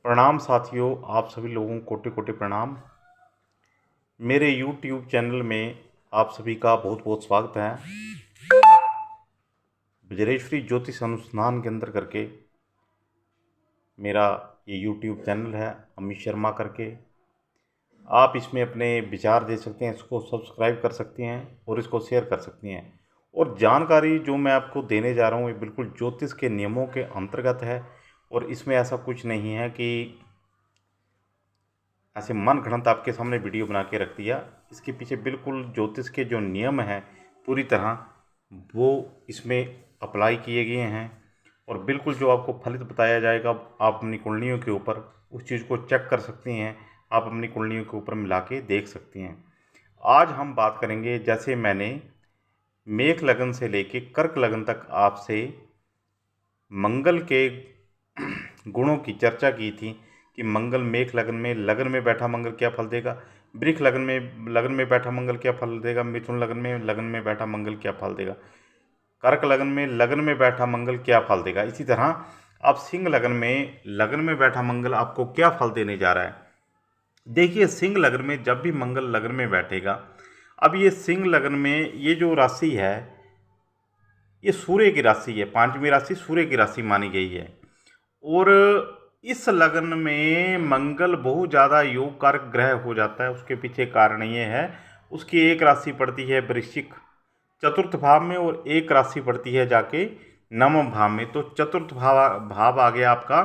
प्रणाम साथियों, आप सभी लोगों को कोटि कोटि प्रणाम। मेरे YouTube चैनल में आप सभी का बहुत बहुत स्वागत है। बजरेश्वरी ज्योतिष अनुसंधान के अंदर करके मेरा ये YouTube चैनल है, अमित शर्मा करके। आप इसमें अपने विचार दे सकते हैं, इसको सब्सक्राइब कर सकती हैं और इसको शेयर कर सकती हैं। और जानकारी जो मैं आपको देने जा रहा हूँ ये बिल्कुल ज्योतिष के नियमों के अंतर्गत है और इसमें ऐसा कुछ नहीं है कि ऐसे मन घड़ंत आपके सामने वीडियो बना के रख दिया। इसके पीछे बिल्कुल ज्योतिष के जो नियम हैं पूरी तरह वो इसमें अप्लाई किए गए हैं और बिल्कुल जो आपको फलित बताया जाएगा आप अपनी कुंडलियों के ऊपर उस चीज़ को चेक कर सकती हैं, आप अपनी कुंडलियों के ऊपर मिला के देख सकती हैं। आज हम बात करेंगे, जैसे मैंने मेष लगन से लेके कर्क लगन तक आपसे मंगल के गुणों की चर्चा की थी कि मंगल मेष लगन में बैठा मंगल क्या फल देगा, वृष लगन में बैठा मंगल क्या फल देगा, मिथुन लगन में बैठा मंगल क्या फल देगा, कर्क लगन में बैठा मंगल क्या फल देगा। इसी तरह अब सिंह लगन में बैठा मंगल आपको क्या फल देने जा रहा है। देखिए, सिंह लगन में जब भी मंगल लगन में बैठेगा, अब ये सिंह लगन में ये जो राशि है ये सूर्य की राशि है, पांचवी राशि सूर्य की राशि मानी गई है। और इस लगन में मंगल बहुत ज़्यादा योग कारक ग्रह हो जाता है। उसके पीछे कारण ये है, उसकी एक राशि पड़ती है वृश्चिक चतुर्थ भाव में और एक राशि पड़ती है जाके नवम भाव में। तो चतुर्थ भाव आ गया आपका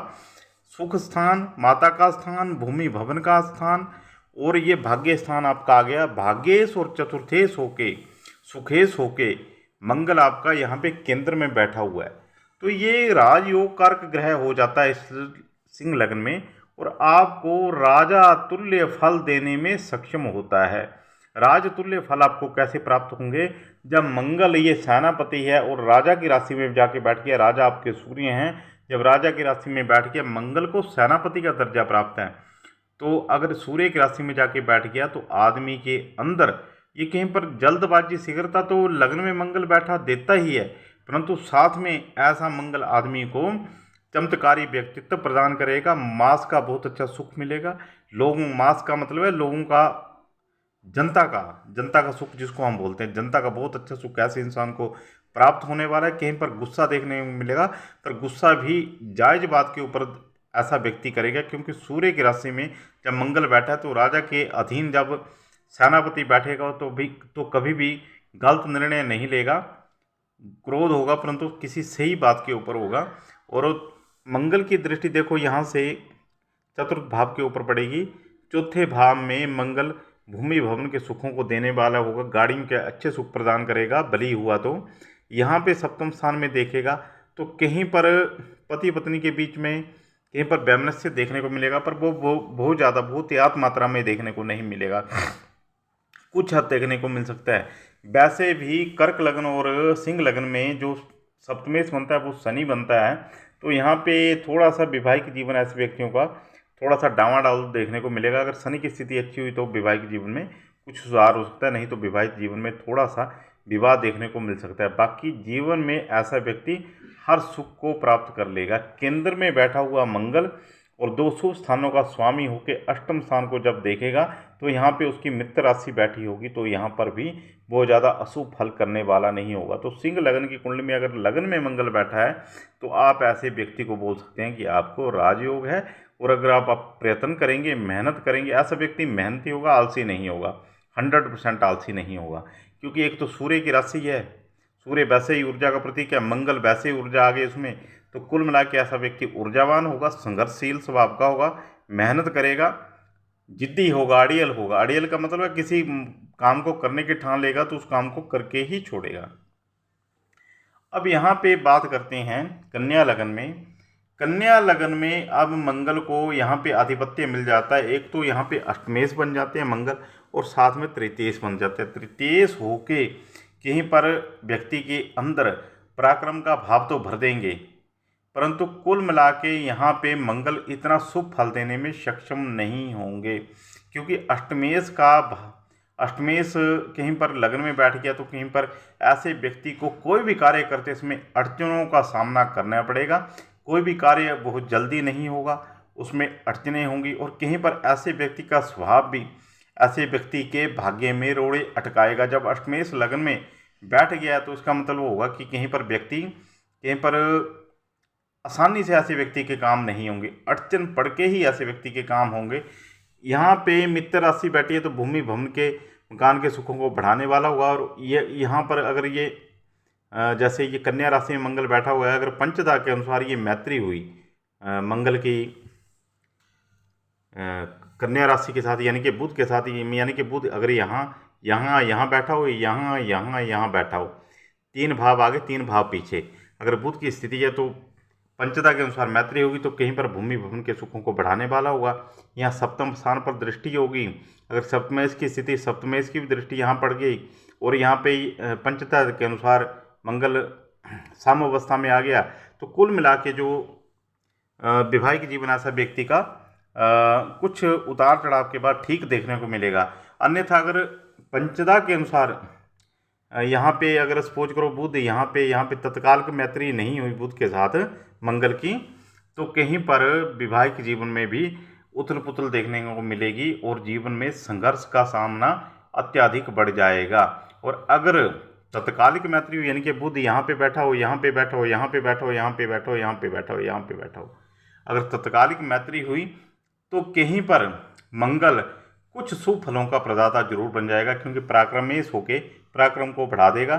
सुख स्थान, माता का स्थान, भूमि भवन का स्थान, और ये भाग्य स्थान आपका आ गया भाग्येश और चतुर्थेश होके सुखेश होके मंगल आपका यहाँ पे केंद्र में बैठा हुआ है। तो ये राजयोग कारक ग्रह हो जाता है इस सिंह लगन में और आपको राजा तुल्य फल देने में सक्षम होता है। राज तुल्य फल आपको कैसे प्राप्त होंगे, जब मंगल ये सेनापति है और राजा की राशि में जाके बैठ गया, राजा आपके सूर्य हैं, जब राजा की राशि में बैठ गया मंगल को सेनापति का दर्जा प्राप्त है। तो अगर सूर्य की राशि में जाके बैठ गया तो आदमी के अंदर ये कहीं पर जल्दबाजी शीघ्रता तो लगन में मंगल बैठा देता ही है, परंतु साथ में ऐसा मंगल आदमी को चमत्कारी व्यक्तित्व प्रदान करेगा, मास का बहुत अच्छा सुख मिलेगा। मास का मतलब है लोगों का, जनता का सुख जिसको हम बोलते हैं, जनता का बहुत अच्छा सुख ऐसे इंसान को प्राप्त होने वाला है। कहीं पर गुस्सा देखने में मिलेगा, पर गुस्सा भी जायज बात के ऊपर ऐसा व्यक्ति करेगा, क्योंकि सूर्य की राशि में जब मंगल बैठा है तो राजा के अधीन जब सेनापति बैठेगा तो कभी भी गलत निर्णय नहीं लेगा, क्रोध होगा परंतु किसी सही बात के ऊपर होगा। और मंगल की दृष्टि देखो यहाँ से चतुर्थ भाव के ऊपर पड़ेगी। चौथे भाव में मंगल भूमि भवन के सुखों को देने वाला होगा, गाड़ियों के अच्छे सुख प्रदान करेगा बली हुआ तो। यहाँ पे सप्तम स्थान में देखेगा तो कहीं पर पति पत्नी के बीच में कहीं पर वैमनस्य देखने को मिलेगा, पर वो बहुत ज़्यादा बहुत यात मात्रा में देखने को नहीं मिलेगा, कुछ हद देखने को मिल सकता है। वैसे भी कर्क लगन और सिंह लगन में जो सप्तमेश बनता है वो शनि बनता है, तो यहाँ पे थोड़ा सा वैवाहिक जीवन ऐसे व्यक्तियों का थोड़ा सा डावाडाल देखने को मिलेगा। अगर शनि की स्थिति अच्छी हुई तो वैवाहिक जीवन में कुछ सुधार हो सकता है, नहीं तो वैवाहिक जीवन में थोड़ा सा विवाद देखने को मिल सकता है। बाकी जीवन में ऐसा व्यक्ति हर सुख को प्राप्त कर लेगा। केंद्र में बैठा हुआ मंगल और दो शुभ स्थानों का स्वामी होकर अष्टम स्थान को जब देखेगा तो यहाँ पे उसकी मित्र राशि बैठी होगी, तो यहाँ पर भी बहुत ज़्यादा अशुभ फल करने वाला नहीं होगा। तो सिंह लगन की कुंडली में अगर लगन में मंगल बैठा है तो आप ऐसे व्यक्ति को बोल सकते हैं कि आपको राजयोग है। और अगर आप प्रयत्न करेंगे, मेहनत करेंगे, ऐसा व्यक्ति मेहनती होगा, आलसी नहीं होगा, 100% आलसी नहीं होगा, क्योंकि एक तो सूर्य की राशि है, सूर्य वैसे ही ऊर्जा का प्रतीक है, मंगल वैसे ही ऊर्जा आ गई उसमें। तो कुल मिला के ऐसा व्यक्ति ऊर्जावान होगा, संघर्षशील स्वभाव का होगा, मेहनत करेगा, जिद्दी होगा, अड़ियल होगा। अड़ियल का मतलब है किसी काम को करने की ठान लेगा तो उस काम को करके ही छोड़ेगा। अब यहाँ पे बात करते हैं कन्या लगन में। कन्या लगन में अब मंगल को यहाँ पे आधिपत्य मिल जाता है। एक तो यहाँ पे अष्टमेश बन जाते हैं मंगल और साथ में तृतीयेश बन जाते हैं। तृतीयेश होके कहीं पर व्यक्ति के अंदर पराक्रम का भाव तो भर देंगे, परंतु कुल मिला के यहाँ पे मंगल इतना शुभ फल देने में सक्षम नहीं होंगे, क्योंकि अष्टमेश कहीं पर लगन में बैठ गया तो कहीं पर ऐसे व्यक्ति को कोई भी कार्य करते समय अड़चनों का सामना करना पड़ेगा। कोई भी कार्य बहुत जल्दी नहीं होगा उसमें अड़चने होंगी, और कहीं पर ऐसे व्यक्ति का स्वभाव भी ऐसे व्यक्ति के भाग्य में रोड़े अटकाएगा। जब अष्टमेश लगन में बैठ गया तो उसका मतलब वो होगा कि कहीं पर व्यक्ति कहीं पर आसानी से ऐसे व्यक्ति के काम नहीं होंगे, अड़चन पड़ के ही ऐसे व्यक्ति के काम होंगे। यहाँ पे मित्र राशि बैठी है तो भूमि भवन के मकान के सुखों को बढ़ाने वाला होगा। और ये यहाँ पर अगर ये जैसे ये कन्या राशि में मंगल बैठा हुआ है, अगर पंचदा के अनुसार ये मैत्री हुई मंगल की कन्या राशि के साथ, यानी कि बुध के साथ, यानी कि बुध अगर यहाँ यहाँ यहाँ बैठा हो, यहाँ यहाँ यहाँ बैठा हो, 3 भाव आगे 3 भाव पीछे, अगर बुध की स्थिति है तो पंचदा के अनुसार मैत्री होगी तो कहीं पर भूमि भवन के सुखों को बढ़ाने वाला होगा। यहाँ सप्तम स्थान पर दृष्टि होगी, अगर सप्तमेश की स्थिति, सप्तमेश की भी दृष्टि यहाँ पड़ गई, और यहाँ पे पंचदा के अनुसार मंगल साम अवस्था में आ गया, तो कुल मिला के जो वैवाहिक जीवन ऐसा व्यक्ति का कुछ उतार चढ़ाव के बाद ठीक देखने को मिलेगा। अन्यथा अगर पंचदा के अनुसार यहाँ पे अगर सपोज करो बुध यहाँ पे तत्काल की मैत्री नहीं हुई बुध के साथ मंगल की, तो कहीं पर वैवाहिक जीवन में भी उथल पुथल देखने को मिलेगी और जीवन में संघर्ष का सामना अत्यधिक बढ़ जाएगा। और अगर तत्कालिक मैत्री हुई, यानी कि बुध यहाँ पे बैठा हो, यहाँ पे बैठा हो, यहाँ पे बैठा हो, यहाँ पे बैठा हो, यहाँ पे बैठा हो, यहाँ पे बैठा हो, अगर तत्कालिक मैत्री हुई तो कहीं पर मंगल कुछ शुभ फलों का प्रदाता जरूर बन जाएगा, क्योंकि पराक्रमेश होके पराक्रम को बढ़ा देगा।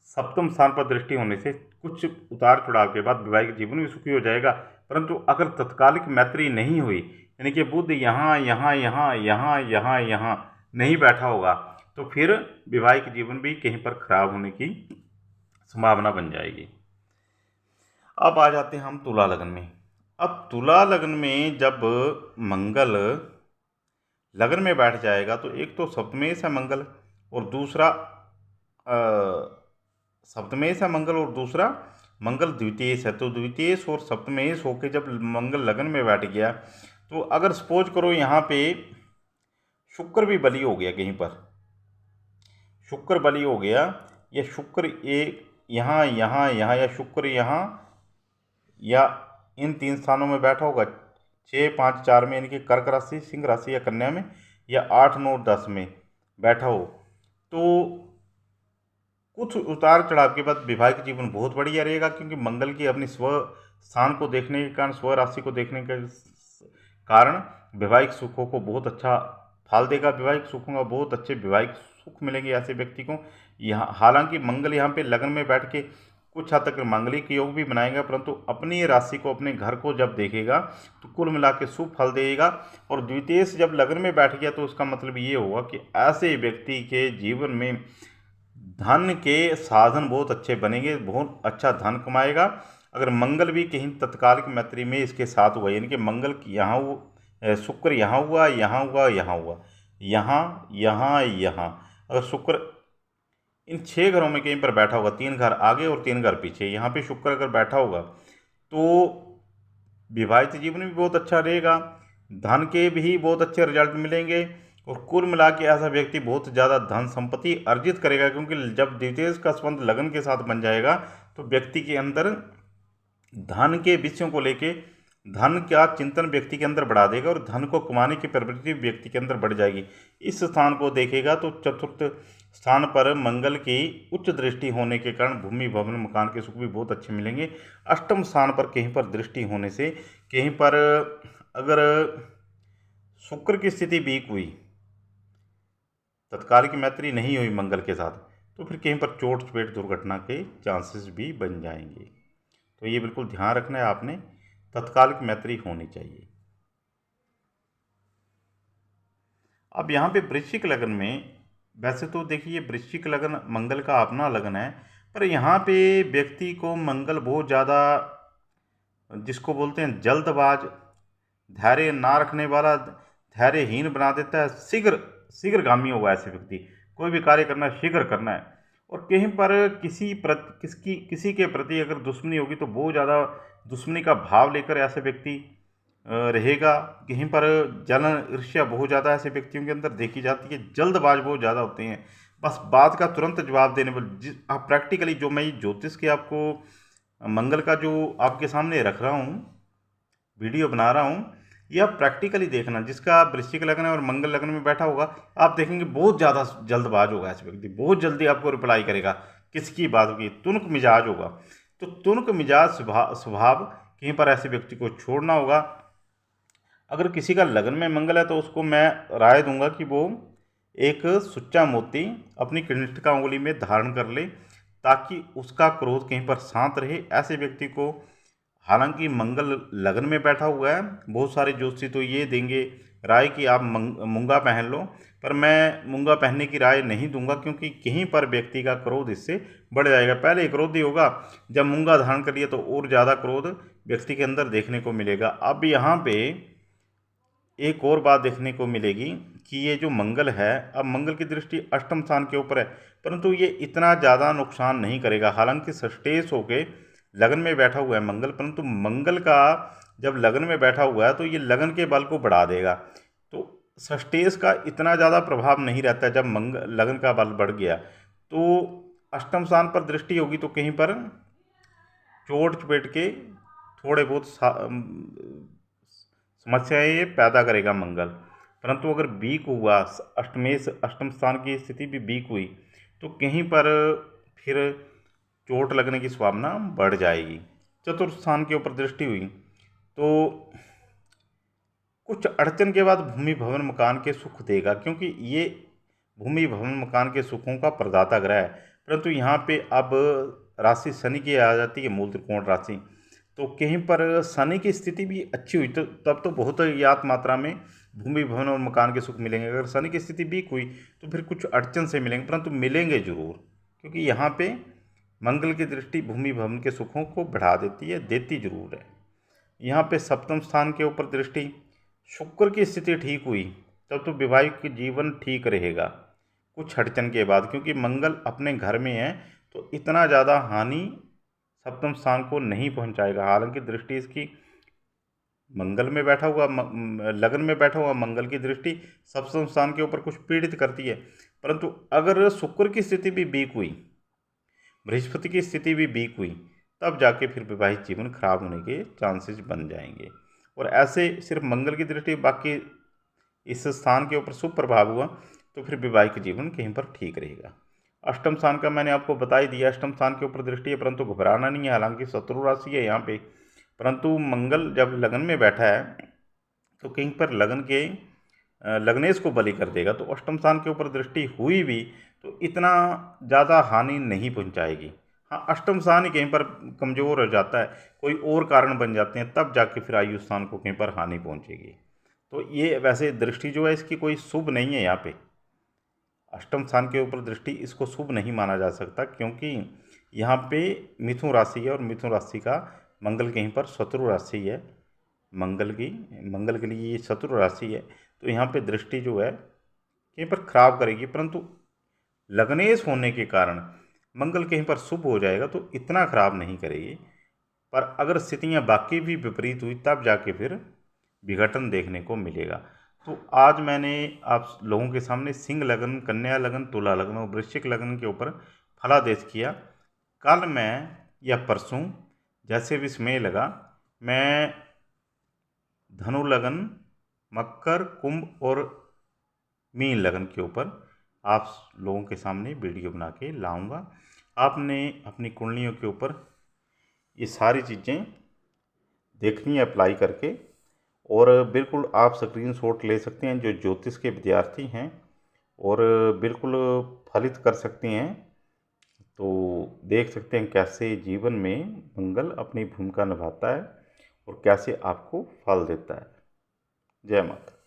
सप्तम स्थान पर दृष्टि होने से कुछ उतार चढ़ाव के बाद वैवाहिक जीवन भी सुखी हो जाएगा। परंतु अगर तत्कालिक मैत्री नहीं हुई, यानी कि बुध यहाँ यहाँ यहाँ यहाँ यहाँ यहाँ नहीं बैठा होगा, तो फिर वैवाहिक जीवन भी कहीं पर खराब होने की संभावना बन जाएगी। अब आ जाते हैं हम तुला लगन में। अब तुला लगन में जब मंगल लगन में बैठ जाएगा तो एक तो सप्तमेश है मंगल, और दूसरा सप्तमेश है मंगल, और दूसरा मंगल द्वितीयेश है। तो द्वितीयेश और सप्तमेश होके जब मंगल लगन में बैठ गया, तो अगर सपोज करो यहाँ पे शुक्र भी बली हो गया, कहीं पर शुक्र बली हो गया, या शुक्र एक यहाँ यहाँ यहाँ, या शुक्र यहाँ या इन 3 स्थानों में बैठा होगा, 6, 5, 4 में, यानी कि कर्क राशि, सिंह राशि या कन्या में, या 8, 9, 10 में बैठा हो, तो कुछ उतार चढ़ाव के बाद वैवाहिक जीवन बहुत बढ़िया रहेगा। क्योंकि मंगल की अपनी स्व स्थान को देखने के कारण, स्व राशि को देखने के कारण वैवाहिक सुखों को बहुत अच्छा फल देगा। वैवाहिक सुखों का बहुत अच्छे वैवाहिक सुख मिलेंगे ऐसे व्यक्ति को। यहाँ हालांकि मंगल यहाँ पे लगन में बैठ के कुछ हद तक मांगलिक योग भी बनाएगा, परंतु अपनी राशि को, अपने घर को जब देखेगा तो कुल मिला के शुभ फल देगा। और द्वितीय से जब लगन में बैठ गया तो उसका मतलब ये होगा कि ऐसे व्यक्ति के जीवन में धन के साधन बहुत अच्छे बनेंगे, बहुत अच्छा धन कमाएगा। अगर मंगल भी कहीं तत्कालिक मैत्री में इसके साथ हुआ, यानी कि मंगल यहाँ शुक्र यहाँ हुआ, यहाँ हुआ, यहाँ हुआ, यहाँ यहाँ यहाँ, अगर शुक्र इन 6 घरों में कहीं पर बैठा होगा, 3 घर आगे और 3 घर पीछे, यहाँ पे शुक्र अगर बैठा होगा तो विवाहित जीवन भी बहुत अच्छा रहेगा, धन के भी बहुत अच्छे रिजल्ट मिलेंगे, और कुल मिला के ऐसा व्यक्ति बहुत ज़्यादा धन संपत्ति अर्जित करेगा। क्योंकि जब द्वितीय का संबंध लगन के साथ बन जाएगा तो व्यक्ति के अंदर धन के विषयों को लेके धन का चिंतन व्यक्ति के अंदर बढ़ा देगा, और धन को कमाने की प्रवृत्ति व्यक्ति के अंदर बढ़ जाएगी। इस स्थान को देखेगा तो चतुर्थ स्थान पर मंगल की उच्च दृष्टि होने के कारण भूमि भवन मकान के सुख भी बहुत अच्छे मिलेंगे। अष्टम स्थान पर कहीं पर दृष्टि होने से, कहीं पर अगर शुक्र की स्थिति वीक हुई, तत्कालिक मैत्री नहीं हुई मंगल के साथ, तो फिर कहीं पर चोट चपेट दुर्घटना के चांसेस भी बन जाएंगे। तो ये बिल्कुल ध्यान रखना है आपने, तत्कालिक मैत्री होनी चाहिए। अब यहाँ पे वृश्चिक लगन में, वैसे तो देखिए वृश्चिक लगन मंगल का अपना लगन है, पर यहाँ पे व्यक्ति को मंगल बहुत ज़्यादा, जिसको बोलते हैं जल्दबाज, धैर्य ना रखने वाला, धैर्यहीन बना देता है। शीघ्रगामी होगा ऐसे व्यक्ति, कोई भी कार्य करना है शीघ्र करना है। और कहीं पर किसी के प्रति अगर दुश्मनी होगी तो बहुत ज़्यादा दुश्मनी का भाव लेकर ऐसे व्यक्ति रहेगा। कहीं पर जलन ईर्ष्या बहुत ज़्यादा ऐसे व्यक्तियों के अंदर देखी जाती है। जल्दबाज बहुत ज़्यादा होते हैं, बस बात का तुरंत जवाब देने पर। आप प्रैक्टिकली जो मैं ज्योतिष के आपको मंगल का जो आपके सामने रख रहा हूँ, वीडियो बना रहा हूँ, ये आप प्रैक्टिकली देखना, जिसका वृश्चिक लग्न है और मंगल लग्न में बैठा होगा, आप देखेंगे बहुत ज़्यादा जल्दबाज होगा ऐसे व्यक्ति, बहुत जल्दी आपको रिप्लाई करेगा किसकी बात की, तुनक मिजाज होगा। तो तुनक मिजाज स्वभाव कहीं पर ऐसे व्यक्ति को छोड़ना होगा। अगर किसी का लग्न में मंगल है तो उसको मैं राय दूंगा कि वो एक सुच्चा मोती अपनी कनिष्ठिका उंगली में धारण कर ले, ताकि उसका क्रोध कहीं पर शांत रहे। ऐसे व्यक्ति को, हालांकि मंगल लग्न में बैठा हुआ है, बहुत सारे ज्योतिषी तो ये देंगे राय कि आप मूंगा पहन लो, पर मैं मूंगा पहनने की राय नहीं दूंगा, क्योंकि कहीं पर व्यक्ति का क्रोध इससे बढ़ जाएगा। पहले क्रोधी होगा, जब मूंगा धारण कर लिया तो और ज़्यादा क्रोध व्यक्ति के अंदर देखने को मिलेगा। अब यहाँ पे एक और बात देखने को मिलेगी कि ये जो मंगल है, अब मंगल की दृष्टि अष्टम स्थान के ऊपर है, परंतु ये इतना ज़्यादा नुकसान नहीं करेगा। हालांकि सष्टेश होके लगन में बैठा हुआ है मंगल, परंतु मंगल का जब लगन में बैठा हुआ है तो ये लगन के बल को बढ़ा देगा। तो सष्टेश का इतना ज़्यादा प्रभाव नहीं रहता है। जब मंगल लगन का बल बढ़ गया तो अष्टम स्थान पर दृष्टि होगी तो कहीं पर चोट चपेट के थोड़े बहुत समस्याएं ये पैदा करेगा मंगल। परंतु अगर वीक हुआ, अष्टम स्थान की स्थिति भी वीक हुई, तो कहीं पर फिर चोट लगने की संभावना बढ़ जाएगी। चतुर्थ स्थान के ऊपर दृष्टि हुई तो कुछ अड़चन के बाद भूमि भवन मकान के सुख देगा, क्योंकि ये भूमि भवन मकान के सुखों का प्रदाता ग्रह है। परंतु यहाँ पे अब राशि शनि की आ जाती है, मूल त्रिकोण राशि, तो कहीं पर शनि की स्थिति भी अच्छी हुई तो तब तो बहुत ज्ञात मात्रा में भूमि भवन और मकान के सुख मिलेंगे। अगर शनि की स्थिति वीक हुई तो फिर कुछ अड़चन से मिलेंगे, परंतु मिलेंगे जरूर, क्योंकि यहाँ पे मंगल की दृष्टि भूमि भवन के सुखों को बढ़ा देती है, देती जरूर है। यहाँ पे सप्तम स्थान के ऊपर दृष्टि, शुक्र की स्थिति ठीक हुई तब तो वैवाहिक जीवन ठीक रहेगा कुछ अड़चन के बाद, क्योंकि मंगल अपने घर में है तो इतना ज़्यादा हानि सप्तम स्थान को नहीं पहुंचाएगा। हालांकि दृष्टि इसकी मंगल में बैठा हुआ, लगन में बैठा हुआ मंगल की दृष्टि सप्तम स्थान के ऊपर कुछ पीड़ित करती है, परंतु अगर शुक्र की स्थिति भी वीक हुई, बृहस्पति की स्थिति भी वीक हुई, तब जाके फिर वैवाहिक जीवन खराब होने के चांसेस बन जाएंगे। और ऐसे सिर्फ मंगल की दृष्टि, बाकी इस स्थान के ऊपर शुभ प्रभाव हुआ तो फिर वैवाहिक जीवन कहीं पर ठीक रहेगा। अष्टम स्थान का मैंने आपको बता ही दिया, अष्टम स्थान के ऊपर दृष्टि है, परंतु घबराना नहीं है। हालांकि शत्रु राशि है यहाँ पे, परंतु मंगल जब लगन में बैठा है तो कहीं पर लगन के लग्नेश को बलि कर देगा। तो अष्टम स्थान के ऊपर दृष्टि हुई भी तो इतना ज़्यादा हानि नहीं पहुंचाएगी। हाँ, अष्टम स्थान ही कहीं पर कमज़ोर हो जाता है, कोई और कारण बन जाते हैं, तब जाके फिर आयु स्थान को कहीं पर हानि पहुंचेगी। तो ये वैसे दृष्टि जो है इसकी कोई शुभ नहीं है। यहाँ पे अष्टम स्थान के ऊपर दृष्टि इसको शुभ नहीं माना जा सकता, क्योंकि यहाँ पे मिथुन राशि है और मिथुन राशि का मंगल कहीं पर शत्रु राशि है। मंगल के लिए ये शत्रु राशि है, तो यहाँ पे दृष्टि जो है कहीं पर खराब करेगी। परंतु लग्नेश होने के कारण मंगल कहीं पर शुभ हो जाएगा तो इतना खराब नहीं करेगी। पर अगर स्थितियाँ बाकी भी विपरीत हुई तब जाके फिर विघटन देखने को मिलेगा। तो आज मैंने आप लोगों के सामने सिंह लगन, कन्या लगन, तुला लगन और वृश्चिक लगन के ऊपर फलादेश किया। कल मैं या परसों जैसे भी समय लगा, मैं धनु लगन, मकर, कुंभ और मीन लगन के ऊपर आप लोगों के सामने वीडियो बना के लाऊंगा। आपने अपनी कुंडलियों के ऊपर ये सारी चीज़ें देखनी है अप्लाई करके, और बिल्कुल आप स्क्रीनशॉट ले सकते हैं जो ज्योतिष के विद्यार्थी हैं, और बिल्कुल फलित कर सकते हैं। तो देख सकते हैं कैसे जीवन में मंगल अपनी भूमिका निभाता है और कैसे आपको फल देता है। जय माता।